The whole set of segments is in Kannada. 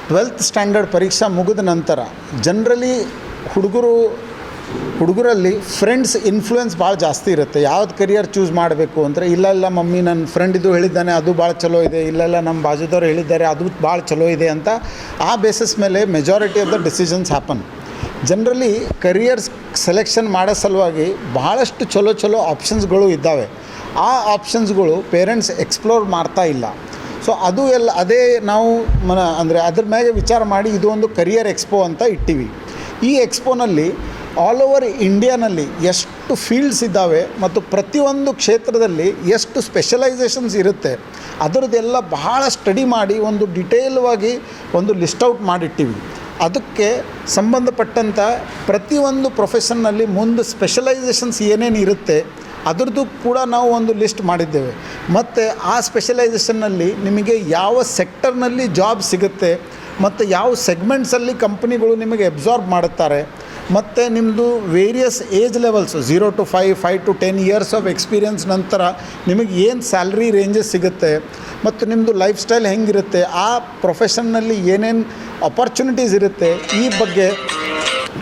12th ಸ್ಟ್ಯಾಂಡರ್ಡ್ ಪರೀಕ್ಷೆ ಮುಗಿದ ನಂತರ ಜನರಲಿ ಹುಡುಗರಲ್ಲಿ ಫ್ರೆಂಡ್ಸ್ ಇನ್ಫ್ಲೂಯೆನ್ಸ್ ಭಾಳ ಜಾಸ್ತಿ ಇರುತ್ತೆ. ಯಾವ್ದು ಕರಿಯರ್ ಚೂಸ್ ಮಾಡಬೇಕು ಅಂದರೆ, ಇಲ್ಲ ಮಮ್ಮಿ ನನ್ನ ಫ್ರೆಂಡ್ ಇದು ಹೇಳಿದ್ದಾನೆ ಅದು ಭಾಳ ಚಲೋ ಇದೆ, ಇಲ್ಲ ನಮ್ಮ ಬಾಜುದವ್ರು ಹೇಳಿದ್ದಾರೆ ಅದು ಭಾಳ ಚಲೋ ಇದೆ ಅಂತ ಆ ಬೇಸಿಸ್ ಮೇಲೆ majority of the decisions happen. Generally careers selection ಮಾಡೋ ಸಲುವಾಗಿ ಭಾಳಷ್ಟು ಚಲೋ ಆಪ್ಷನ್ಸ್ಗಳು ಇದ್ದಾವೆ. ಆ ಆಪ್ಷನ್ಸ್ಗಳು ಪೇರೆಂಟ್ಸ್ ಎಕ್ಸ್ಪ್ಲೋರ್ ಮಾಡ್ತಾ ಇಲ್ಲ. ಸೊ ಅದು ಅದೇ ನಾವು ಅಂದರೆ ಅದ್ರ ಮೇಲೆ ವಿಚಾರ ಮಾಡಿ ಇದು ಒಂದು ಕರಿಯರ್ ಎಕ್ಸ್ಪೋ ಅಂತ ಇಟ್ಟಿವಿ. ಈ ಎಕ್ಸ್ಪೋನಲ್ಲಿ ಆಲ್ ಓವರ್ ಇಂಡಿಯಾನಲ್ಲಿ ಎಷ್ಟು ಫೀಲ್ಡ್ಸ್ ಇದ್ದಾವೆ ಮತ್ತು ಪ್ರತಿಯೊಂದು ಕ್ಷೇತ್ರದಲ್ಲಿ ಎಷ್ಟು ಸ್ಪೆಷಲೈಸೇಷನ್ಸ್ ಇರುತ್ತೆ ಅದರದ್ದೆಲ್ಲ ಬಹಳ ಸ್ಟಡಿ ಮಾಡಿ ಒಂದು ಡಿಟೇಲ್ವಾಗಿ ಒಂದು ಲಿಸ್ಟ್ ಔಟ್ ಮಾಡಿಟ್ಟಿವಿ. ಅದಕ್ಕೆ ಸಂಬಂಧಪಟ್ಟಂಥ ಪ್ರತಿಯೊಂದು ಪ್ರೊಫೆಷನ್ನಲ್ಲಿ ಮುಂದೆ ಸ್ಪೆಷಲೈಸೇಷನ್ಸ್ ಏನೇನು ಇರುತ್ತೆ ಅದರದ್ದು ಕೂಡ ನಾವು ಒಂದು ಲಿಸ್ಟ್ ಮಾಡಿದ್ದೇವೆ. ಮತ್ತು ಆ ಸ್ಪೆಷಲೈಸೇಷನ್ನಲ್ಲಿ ನಿಮಗೆ ಯಾವ ಸೆಕ್ಟರ್ನಲ್ಲಿ ಜಾಬ್ ಸಿಗುತ್ತೆ ಮತ್ತು ಯಾವ ಸೆಗ್ಮೆಂಟ್ಸಲ್ಲಿ ಕಂಪ್ನಿಗಳು ನಿಮಗೆ ಅಬ್ಸಾರ್ಬ್ ಮಾಡುತ್ತಾರೆ ಮತ್ತು ನಿಮ್ಮದು various age levels 0 to 5, 5 to 10 years of experience ನಂತರ ನಿಮಗೆ ಏನು ಸ್ಯಾಲ್ರಿ ರೇಂಜಸ್ ಸಿಗುತ್ತೆ ಮತ್ತು ನಿಮ್ಮದು ಲೈಫ್ ಸ್ಟೈಲ್ ಹೆಂಗಿರುತ್ತೆ, ಆ ಪ್ರೊಫೆಷನ್ನಲ್ಲಿ ಏನೇನು ಅಪರ್ಚುನಿಟೀಸ್ ಇರುತ್ತೆ, ಈ ಬಗ್ಗೆ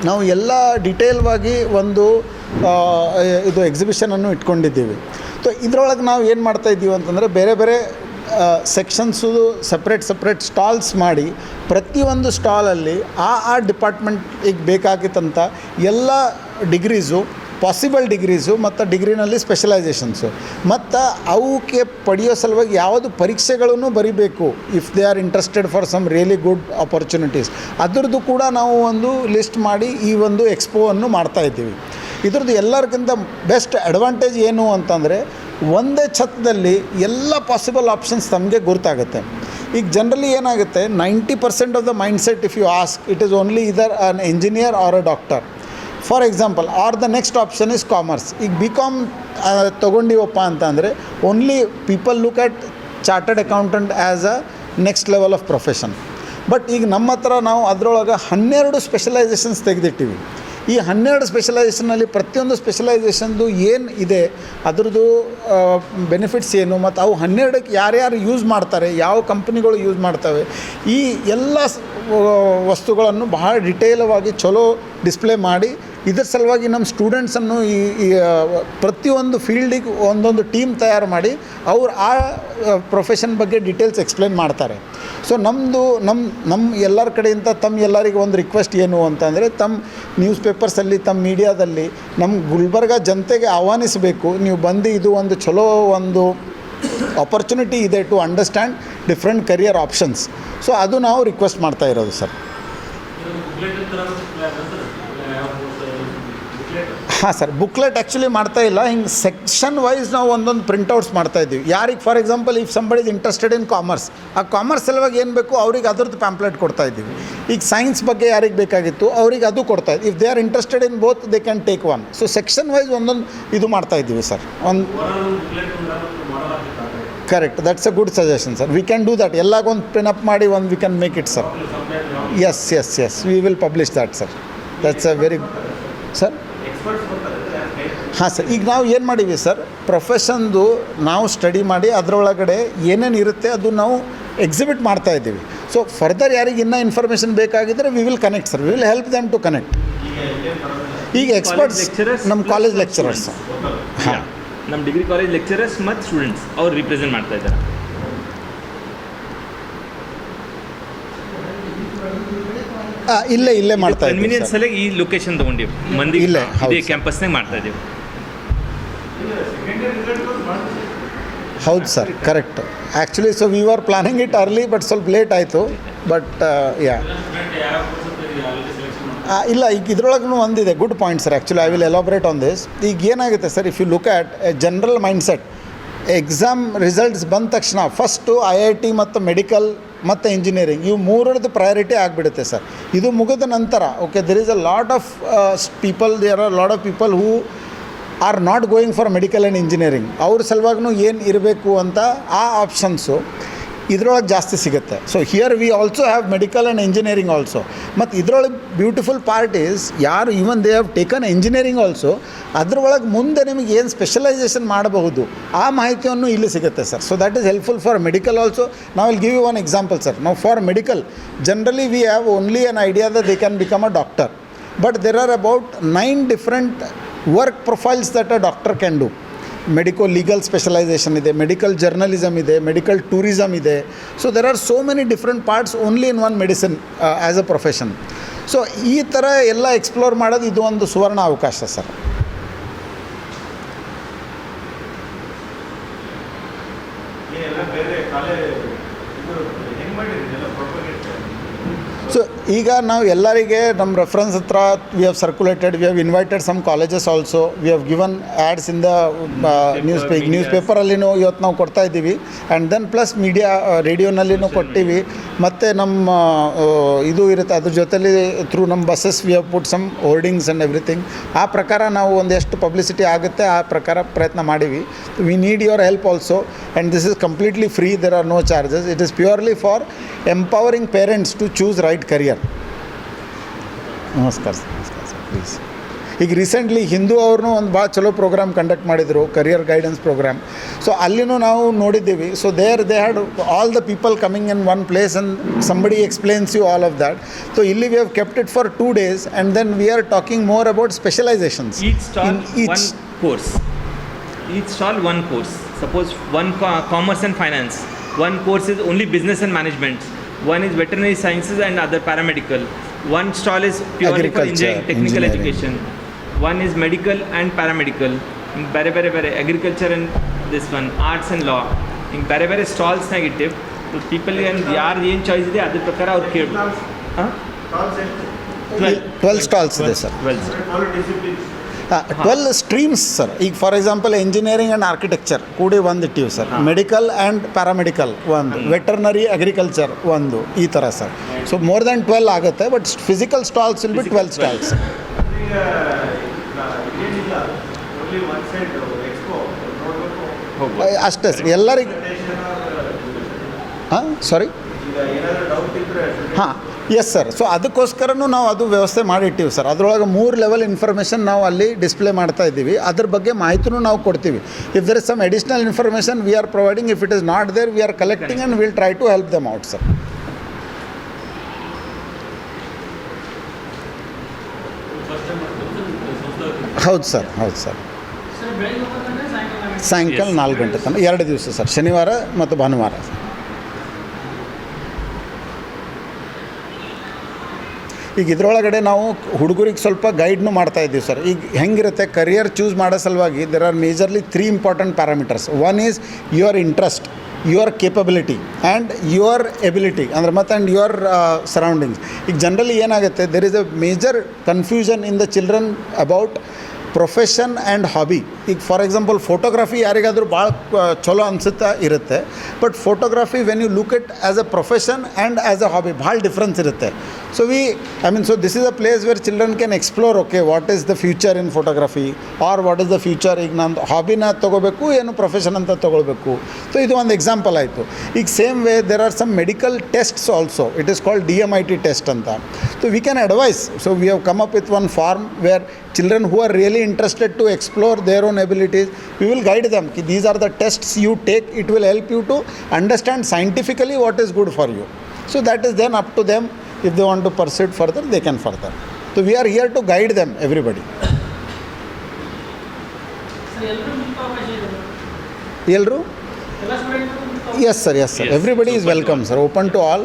ನಾವು ಎಲ್ಲ ಡಿಟೇಲ್ವಾಗಿ ಒಂದು ಇದು ಎಕ್ಸಿಬಿಷನನ್ನು ಇಟ್ಕೊಂಡಿದ್ದೀವಿ. ಸೊ ಇದರೊಳಗೆ ನಾವು ಏನು ಮಾಡ್ತಾಯಿದ್ದೀವಿ ಅಂತಂದರೆ ಬೇರೆ ಸೆಕ್ಷನ್ಸು ಸಪ್ರೇಟ್ ಸ್ಟಾಲ್ಸ್ ಮಾಡಿ ಪ್ರತಿಯೊಂದು ಸ್ಟಾಲಲ್ಲಿ ಆ ಡಿಪಾರ್ಟ್ಮೆಂಟಿಗೆ ಬೇಕಾಗಿತ್ತಂಥ ಎಲ್ಲ ಡಿಗ್ರೀಸು, ಪಾಸಿಬಲ್ ಡಿಗ್ರೀಸು ಮತ್ತು ಡಿಗ್ರಿನಲ್ಲಿ ಸ್ಪೆಷಲೈಸೇಷನ್ಸು ಮತ್ತು ಅವಕ್ಕೆ ಪಡೆಯೋ ಸಲುವಾಗಿ ಯಾವುದು ಪರೀಕ್ಷೆಗಳನ್ನು ಬರೀಬೇಕು if they are interested for some really good opportunities ಅದರದ್ದು ಕೂಡ ನಾವು ಒಂದು ಲಿಸ್ಟ್ ಮಾಡಿ ಈ ಒಂದು ಎಕ್ಸ್ಪೋವನ್ನು ಮಾಡ್ತಾಯಿದ್ದೀವಿ. ಇದ್ರದ್ದು ಎಲ್ಲರಿಗಿಂತ ಬೆಸ್ಟ್ ಅಡ್ವಾಂಟೇಜ್ ಏನು ಅಂತಂದರೆ ಒಂದೇ ಛತ್ತದಲ್ಲಿ ಎಲ್ಲ ಪಾಸಿಬಲ್ ಆಪ್ಷನ್ಸ್ ತಮಗೆ ಗೊತ್ತಾಗುತ್ತೆ. ಈಗ ಜನರಲಿ ಏನಾಗುತ್ತೆ 90% of the mindset if you ask it is only either an engineer or a doctor for example, or the next option is commerce. ಈಗ BCom ತೊಗೊಂಡಿವಪ್ಪ ಅಂತಂದರೆ only people look at chartered accountant as a next level of profession. But ಈಗ ನಮ್ಮ ಹತ್ರ ನಾವು ಅದರೊಳಗೆ 12 ಸ್ಪೆಷಲೈಸೇಷನ್ಸ್ ತೆಗೆದಿಟ್ಟಿವಿ. ಈ 12 ಸ್ಪೆಷಲೈಸೇಷನಲ್ಲಿ ಪ್ರತಿಯೊಂದು ಸ್ಪೆಷಲೈಸೇಷನ್ದು ಏನು ಇದೆ ಅದರದ್ದು ಬೆನಿಫಿಟ್ಸ್ ಏನು ಮತ್ತು ಅವು 12ಕ್ಕೆ ಯಾರ್ಯಾರು ಯೂಸ್ ಮಾಡ್ತಾರೆ, ಯಾವ ಕಂಪ್ನಿಗಳು ಯೂಸ್ ಮಾಡ್ತವೆ, ಈ ಎಲ್ಲ ವಸ್ತುಗಳನ್ನು ಬಹಳ ಡಿಟೇಲವಾಗಿ ಚಲೋ ಡಿಸ್ಪ್ಲೇ ಮಾಡಿ ಇದರ ಸಲುವಾಗಿ ನಮ್ಮ ಸ್ಟೂಡೆಂಟ್ಸನ್ನು ಈ ಪ್ರತಿಯೊಂದು ಫೀಲ್ಡಿಗೆ ಒಂದೊಂದು ಟೀಮ್ ತಯಾರು ಮಾಡಿ ಅವ್ರು ಆ ಪ್ರೊಫೆಷನ್ ಬಗ್ಗೆ ಡೀಟೇಲ್ಸ್ ಎಕ್ಸ್ಪ್ಲೇನ್ ಮಾಡ್ತಾರೆ. ಸೊ ನಮ್ಮ ಎಲ್ಲರ ಕಡೆಯಿಂದ ಎಲ್ಲರಿಗೆ ಒಂದು ರಿಕ್ವೆಸ್ಟ್ ಏನು ಅಂತಂದರೆ ನ್ಯೂಸ್ ಪೇಪರ್ಸಲ್ಲಿ ಮೀಡಿಯಾದಲ್ಲಿ ನಮ್ಮ ಗುಲ್ಬರ್ಗ ಜನತೆಗೆ ಆಹ್ವಾನಿಸಬೇಕು, ನೀವು ಬಂದು ಇದು ಒಂದು ಚಲೋ ಒಂದು ಆಪರ್ಚುನಿಟಿ ಇದೆ to understand different career options. So ಅದು ನಾವು ರಿಕ್ವೆಸ್ಟ್ ಮಾಡ್ತಾ ಇರೋದು ಸರ್. ಹಾಂ ಸರ್, ಬುಕ್ಲೆಟ್ ಆ್ಯಕ್ಚುಲಿ ಮಾಡ್ತಾ ಇಲ್ಲ. ಹಿಂಗೆ ಸೆಕ್ಷನ್ ವೈಸ್ ನಾವು ಒಂದೊಂದು ಪ್ರಿಂಟೌಟ್ಸ್ ಮಾಡ್ತಾಯಿದ್ದೀವಿ. ಯಾರಿಗೆ for example if somebody is interested in commerce, ಆ ಕಾಮರ್ಸ್ ಸಲುವಾಗಿ ಏನು ಬೇಕು ಅವ್ರಿಗೆ ಅದರದ್ದು ಪ್ಯಾಂಪ್ಲೆಟ್ ಕೊಡ್ತಾಯಿದ್ದೀವಿ. ಈಗ ಸೈನ್ಸ್ ಬಗ್ಗೆ ಯಾರಿಗೆ ಬೇಕಾಗಿತ್ತು ಅವ್ರಿಗೆ ಅದು ಕೊಡ್ತಾಯಿದ್ವಿ. If they are interested in both they can take one. So section wise ಒಂದೊಂದು ಇದು ಮಾಡ್ತಾಯಿದ್ದೀವಿ sir. Correct, that's a good suggestion sir. We can do that. ಎಲ್ಲಾಗೊಂದು ಪಿನ್ ಅಪ್ ಮಾಡಿ we can make it sir. Yes we will publish that sir. That's a very sir. ಹಾಂ ಸರ್, ಈಗ ನಾವು ಏನು ಮಾಡೀವಿ ಸರ್, ಪ್ರೊಫೆಷನ್ದು ನಾವು ಸ್ಟಡಿ ಮಾಡಿ ಅದರೊಳಗಡೆ ಏನೇನು ಇರುತ್ತೆ ಅದು ನಾವು ಎಕ್ಸಿಬಿಟ್ ಮಾಡ್ತಾಯಿದ್ದೀವಿ. ಸೊ ಫರ್ದರ್ ಯಾರಿಗೆ ಇನ್ನೂ ಇನ್ಫಾರ್ಮೇಷನ್ ಬೇಕಾಗಿದ್ದರೆ we will connect sir. We will help them to connect. ಈಗ ಎಕ್ಸ್ಪರ್ಟ್ಸ್ ನಮ್ಮ ಕಾಲೇಜ್ ಲೆಕ್ಚರರ್ಸ್, ಹಾಂ ನಮ್ಮ ಡಿಗ್ರಿ ಕಾಲೇಜ್ ಲೆಕ್ಚರರ್ಸ್ ಮತ್ತು ಸ್ಟೂಡೆಂಟ್ಸ್ ಅವ್ರು ರಿಪ್ರೆಸೆಂಟ್ ಮಾಡ್ತಾ ಇದ್ದಾರೆ. ಇಲ್ಲೇ ಮಾಡ್ತಾ ಇದ್ದೀವಿ. ಕನ್ವೀನಿಯನ್ಸ್ ಸಲ ಈ ಲೊಕೇಶನ್ ತೊಗೊಂಡಿವಿ, ಮಂದಿ ಇಲ್ಲೇ ಕ್ಯಾಂಪಸ್ನಾಗ ಮಾಡ್ತಾ ಇದ್ದೀವಿ. ಹೌದು sir, correct. Actually so we are planning it early but ಸ್ವಲ್ಪ ಲೇಟ್ ಆಯಿತು. ಬಟ್ ಇಲ್ಲ, ಈಗ ಇದ್ರೊಳಗೂ ಒಂದಿದೆ good point sir. Actually I will elaborate on this. ಈಗ ಏನಾಗುತ್ತೆ sir, if you look at a general mindset, exam results ಬಂದ ತಕ್ಷಣ ಫಸ್ಟು IIT ಮತ್ತು ಮೆಡಿಕಲ್ ಮತ್ತು ಇಂಜಿನಿಯರಿಂಗ್ ಇವು ಮೂರರದ್ದು ಪ್ರಯಾರಿಟಿ ಆಗಿಬಿಡುತ್ತೆ ಸರ್. ಇದು ಮುಗಿದ ನಂತರ okay there is a lot of people who are not going for medical and engineering. ಅವ್ರ ಸಲುವಾಗೂ ಏನು ಇರಬೇಕು ಅಂತ ಆ ಆಪ್ಷನ್ಸು ಇದ್ರೊಳಗೆ ಜಾಸ್ತಿ ಸಿಗುತ್ತೆ. So here we also have medical and engineering also. ಮತ್ತು ಇದ್ರೊಳಗೆ ಬ್ಯೂಟಿಫುಲ್ ಪಾರ್ಟ್ ಈಸ್ ಯಾರು even they have taken engineering also ಅದ್ರೊಳಗೆ ಮುಂದೆ ನಿಮಗೆ ಏನು ಸ್ಪೆಷಲೈಸೇಷನ್ ಮಾಡಬಹುದು ಆ ಮಾಹಿತಿಯನ್ನು ಇಲ್ಲಿ ಸಿಗುತ್ತೆ sir. So that is helpful for medical also. ನಾವು will give you one example sir. ನಾವು for medical generally we have only an idea that they can become a doctor, but there are about 9 different work profiles that a doctor can do. Medical legal specialization ಇದೆ, ಮೆಡಿಕಲ್ ಜರ್ನಲಿಸಮ್ ಇದೆ, ಮೆಡಿಕಲ್ ಟೂರಿಸಮ್ ಇದೆ. So there are so many different parts only in one medicine as a profession. So ಈ ಥರ ಎಲ್ಲ ಎಕ್ಸ್ಪ್ಲೋರ್ ಮಾಡೋದು ಇದು ಒಂದು ಸುವರ್ಣ ಅವಕಾಶ ಸರ್. ಸೊ ಈಗ ನಾವು ಎಲ್ಲರಿಗೆ ನಮ್ಮ ರೆಫರೆನ್ಸ್ ಹತ್ರ we have circulated, we have invited some colleges also, we have given ads in the news ಪೇಪರಲ್ಲಿನೂ ಇವತ್ತು ನಾವು ಕೊಡ್ತಾ ಇದ್ದೀವಿ. ಆ್ಯಂಡ್ ದೆನ್ ಪ್ಲಸ್ ಮೀಡಿಯಾ ರೇಡಿಯೋನಲ್ಲಿನೂ ಕೊಟ್ಟಿವಿ. ಮತ್ತು ನಮ್ಮ ಇದು ಇರುತ್ತೆ ಅದ್ರ ಜೊತೆಲಿ ಥ್ರೂ ನಮ್ಮ buses we have put some hoardings and everything. ಆ ಪ್ರಕಾರ ನಾವು ಒಂದೆಷ್ಟು ಪಬ್ಲಿಸಿಟಿ ಆಗುತ್ತೆ ಆ ಪ್ರಕಾರ ಪ್ರಯತ್ನ ಮಾಡೀವಿ. We need your help also and this is completely free. There are no charges. It is purely for empowering parents to choose right career. ನಮಸ್ಕಾರ ಸರ್. ನಮಸ್ಕಾರ ಸರ್. ಪ್ಲೀಸ್. ಈಗ ರೀಸೆಂಟ್ಲಿ ಹಿಂದೂ ಅವ್ರನ್ನೂ ಒಂದು ಭಾಳ ಚಲೋ ಪ್ರೋಗ್ರಾಮ್ ಕಂಡಕ್ಟ್ ಮಾಡಿದರು, ಕರಿಯರ್ ಗೈಡೆನ್ಸ್ ಪ್ರೋಗ್ರಾಮ್. ಸೊ ಅಲ್ಲಿನೂ ನಾವು ನೋಡಿದ್ದೀವಿ. So they had all the people coming in one place and somebody explains you all of that. So ಇಲ್ಲಿ we have kept it for 2 days and then we are talking more about specialisations. Each stall one course. Each stall one course. Suppose one commerce and finance. One course is only business and management. One is veterinary sciences and other paramedical. One stall is purely for technical education. One is medical and paramedical. Bare agriculture and this one arts and law. In bare stalls negative. So people and yaar ಏನು ಚಾಯ್ಸ್ ಇದೆ ಅದ್ರ ಪ್ರಕಾರ ಅವ್ರು ಕೇಳ್ಬೋದು. 12 ಸ್ಟಾಲ್ಸ್ ಇದೆ ಸರ್. 12 streams sir. ಈಗ for example engineering and architecture ಕೂಡಿ ಒಂದು ಇಟ್ಟಿವಿ ಸರ್. ಮೆಡಿಕಲ್ ಆ್ಯಂಡ್ ಪ್ಯಾರಾಮೆಡಿಕಲ್ ಒಂದು, ವೆಟರ್ನರಿ ಅಗ್ರಿಕಲ್ಚರ್ ಒಂದು, ಈ ಥರ ಸರ್. ಸೊ ಮೋರ್ ದ್ಯಾನ್ 12 ಆಗುತ್ತೆ. But physical stalls will be 12 stalls. ಅಷ್ಟೇ ಸರ್ ಎಲ್ಲರಿಗೆ. ಹಾಂ ಸಾರಿ. ಹಾಂ ಎಸ್ ಸರ್. ಸೊ ಅದಕ್ಕೋಸ್ಕರನೂ ನಾವು ಅದು ವ್ಯವಸ್ಥೆ ಮಾಡಿಟ್ಟಿವಿ ಸರ್. ಅದರೊಳಗೆ 3 ಲೆವೆಲ್ ಇನ್ಫಾರ್ಮೇಷನ್ ನಾವು ಅಲ್ಲಿ ಡಿಸ್ಪ್ಲೇ ಮಾಡ್ತಾ ಇದ್ದೀವಿ. ಅದ್ರ ಬಗ್ಗೆ ಮಾಹಿತಿನೂ ನಾವು ಕೊಡ್ತೀವಿ. If there is some additional information we are providing. If it is not there we are collecting and will try to help them out sir. ಹೌದು ಸರ್. ಹೌದು ಸರ್. ಸಾಯಂಕಾಲ 4 ಗಂಟೆ ತನಕ 2 ದಿವಸ ಸರ್, ಶನಿವಾರ ಮತ್ತು ಭಾನುವಾರ. ಈಗ ಇದರೊಳಗಡೆ ನಾವು ಹುಡುಗರಿಗೆ ಸ್ವಲ್ಪ ಗೈಡ್ನು ಮಾಡ್ತಾಯಿದ್ದೀವಿ ಸರ್. ಈಗ ಹೆಂಗಿರುತ್ತೆ ಕರಿಯರ್ ಚೂಸ್ ಮಾಡೋ ಸಲುವಾಗಿ there are majorly 3 important parameters. One is your interest, your capability and your ability ಅಂದರೆ ಮತ್ತು ಆ್ಯಂಡ್ ಯುವರ್ ಸರೌಂಡಿಂಗ್ಸ್. ಈಗ ಜನರಲಿ ಏನಾಗುತ್ತೆ, there is a major confusion in the children about profession and hobby. ಈಗ ಫಾರ್ ಎಕ್ಸಾಂಪಲ್ ಫೋಟೋಗ್ರಫಿ ಯಾರಿಗಾದರೂ ಭಾಳ ಚಲೋ ಅನಿಸುತ್ತಾ ಇರುತ್ತೆ. But photography when you look it as a profession and as a hobby ಭಾಳ ಡಿಫ್ರೆನ್ಸ್ ಇರುತ್ತೆ. So so this is a place where children can explore, okay, what is the future in photography or what is the future. ಈಗ ನಾನು ಹಾಬಿನ ತೊಗೋಬೇಕು ಏನು ಪ್ರೊಫೆಷನ್ ಅಂತ ತೊಗೊಳ್ಬೇಕು. ಸೊ ಇದು ಒಂದು ಎಕ್ಸಾಂಪಲ್ ಆಯಿತು. ಈಗ same way there are some medical tests also. It is called DMIT test ಅಂತ. So we can advise. So we have come up with one form where children who are really interested to explore their own abilities, we will guide them. These are the tests you take. It will help you to understand scientifically what is good for you. So that is then up to them. If they want to pursue it further, they can further. So we are here to guide them, everybody. Elru? Yes sir, yes sir. Everybody is welcome sir. Open to all.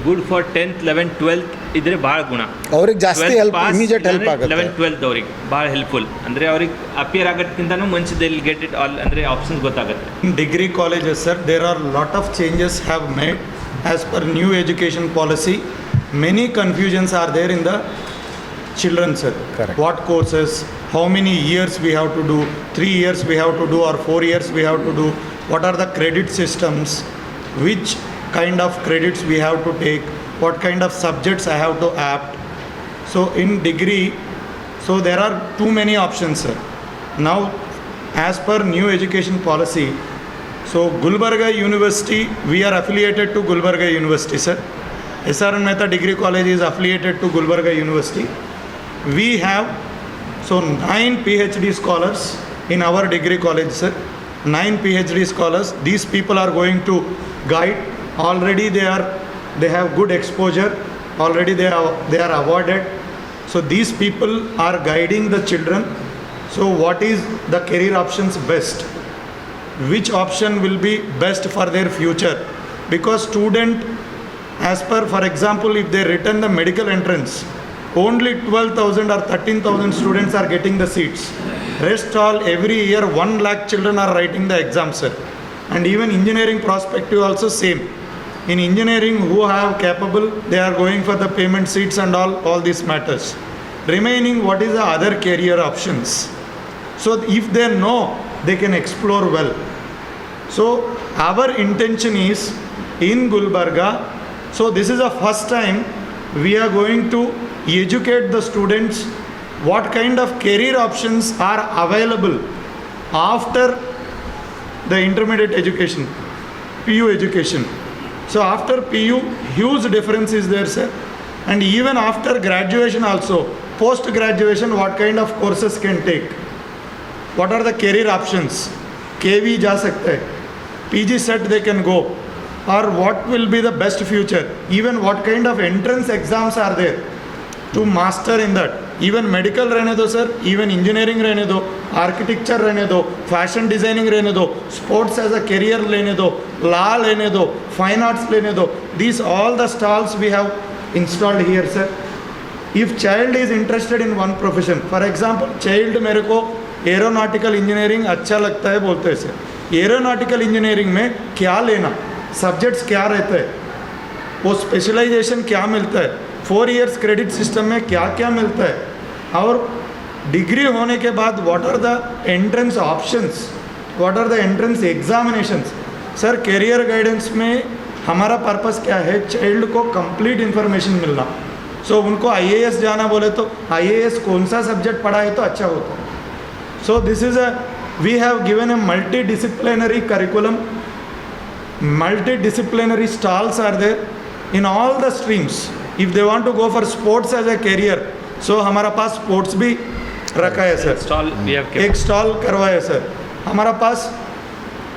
Good for 10th 11th 12th ಇದ್ರೆ ಭಾಳ ಗುಣ. ಅವ್ರಿಗೆ ಜಾಸ್ತಿ ಹೆಲ್ಪ್, ಇಮಿಡಿಯೇಟ್ ಹೆಲ್ಪ್ ಆಗುತ್ತೆ. 11th 12th ಅವ್ರಿಗೆ ಭಾಳ ಹೆಲ್ಪ್ಫುಲ್. ಅಂದರೆ ಅವ್ರಿಗೆ ಅಪಿಯರ್ ಆಗೋದಕ್ಕಿಂತನೂ ಮುಂಚೆ they will get it all, ಅಂದರೆ ಆಪ್ಷನ್ಸ್ ಗೊತ್ತಾಗುತ್ತೆ. In degree colleges, sir, there are lot of changes have made as per new education policy. Many confusions are there in the children, sir. Correct. What courses, how many years we have to do, 3 years we have to do or 4 years we have to do, what are the credit systems. which kind of credits we have to take, what kind of subjects I have to opt. So in degree, so there are too many options, sir. Now, as per new education policy, so Gulbarga University, we are affiliated to Gulbarga University, sir. SRN Mehta Degree College is affiliated to Gulbarga University. We have so 9 PhD scholars in our degree college, sir. 9 PhD scholars. These people are going to guide. Already they have good exposure. Already they are awarded. So these people are guiding the children. So what is the career options best? Which option will be best for their future? Because student, as per, for example, if they written the medical entrance, only 12,000 or 13,000 students are getting the seats. Rest all, every year 1 lakh children are writing the exam, sir. And even engineering prospective also same. In engineering, who have capable, they are going for the payment seats and all these matters. Remaining, what is the other career options? So if they know, they can explore well. So our intention is in Gulbarga, so this is the first time we are going to educate the students what kind of career options are available after the intermediate education, PU education. So after PU, huge difference is there, sir. And even after graduation also, post graduation, what kind of courses can take? What are the career options? KV जा सकते हैं, PG set they can go, or what will be the best future? Even what kind of entrance exams are there to master in that? Even medical रहने दो sir, even engineering रहने दो, architecture रहने दो, fashion designing रहने दो, sports as a career लेने दो, law लेने दो, fine arts लेने दो. These all the stalls we have installed here, sir. If child is interested in one profession, for example, child मेरे को एरोनॉटिकल इंजीनियरिंग अच्छा लगता है बोलते हैं सर, एरोनॉटिकल इंजीनियरिंग में क्या लेना, सब्जेक्ट्स क्या रहता है, वो स्पेशलाइजेशन क्या मिलता है, 4 years क्रेडिट सिस्टम में क्या क्या मिलता है, और डिग्री होने के बाद what are the entrance options, what are the entrance examinations. Sir career guidance में हमारा पर्पस क्या है, चाइल्ड को कंप्लीट इन्फॉर्मेशन मिलना. सो उनको IAS जाना बोले तो IAS कौन सा सब्जेक्ट पढ़ा है तो अच्छा होता है. So this is we have given a multidisciplinary curriculum, multidisciplinary stalls are there in all the streams. If they want to go for sports as a career, so हमारा पास sports भी रखा है sir. Stall we have kept. एक स्टॉल करवाया सर. हमारा पास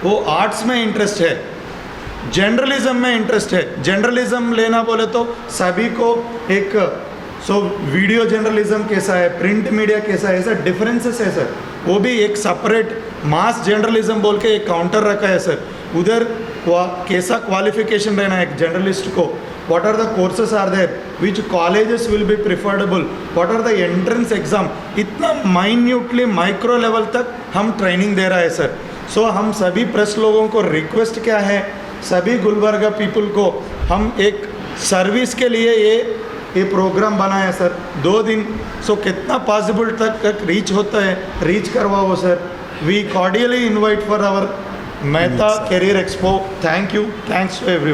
वो आर्ट्स में इंटरेस्ट है, जर्नलिज्म में इंटरेस्ट है. जर्नलिज्म लेना बोले तो सभी को एक वीडियो जर्नलिज्म कैसा है, प्रिंट मीडिया कैसा है, सर डिफरेंसेस है सर. वो भी एक सेपरेट मास जर्नलिज्म बोल के एक काउंटर रखा है सर. उधर कैसा क्वालिफिकेशन रहना है एक जर्नलिस्ट को, what are the courses are there, which colleges will be preferable, what are the entrance exam, इतना minutely माइक्रो लेवल तक हम ट्रेनिंग दे रहा है सर. सो हम सभी प्रेस लोगों को रिक्वेस्ट क्या है, सभी गुलबर्गा पीपल को हम एक सर्विस के लिए ये प्रोग्राम बनाया सर 2 दिन. सो कितना पॉसिबल तक रीच होता है, रीच करवाओ sir. We cordially invite for our Mehta career expo. Thank you, thanks to everyone.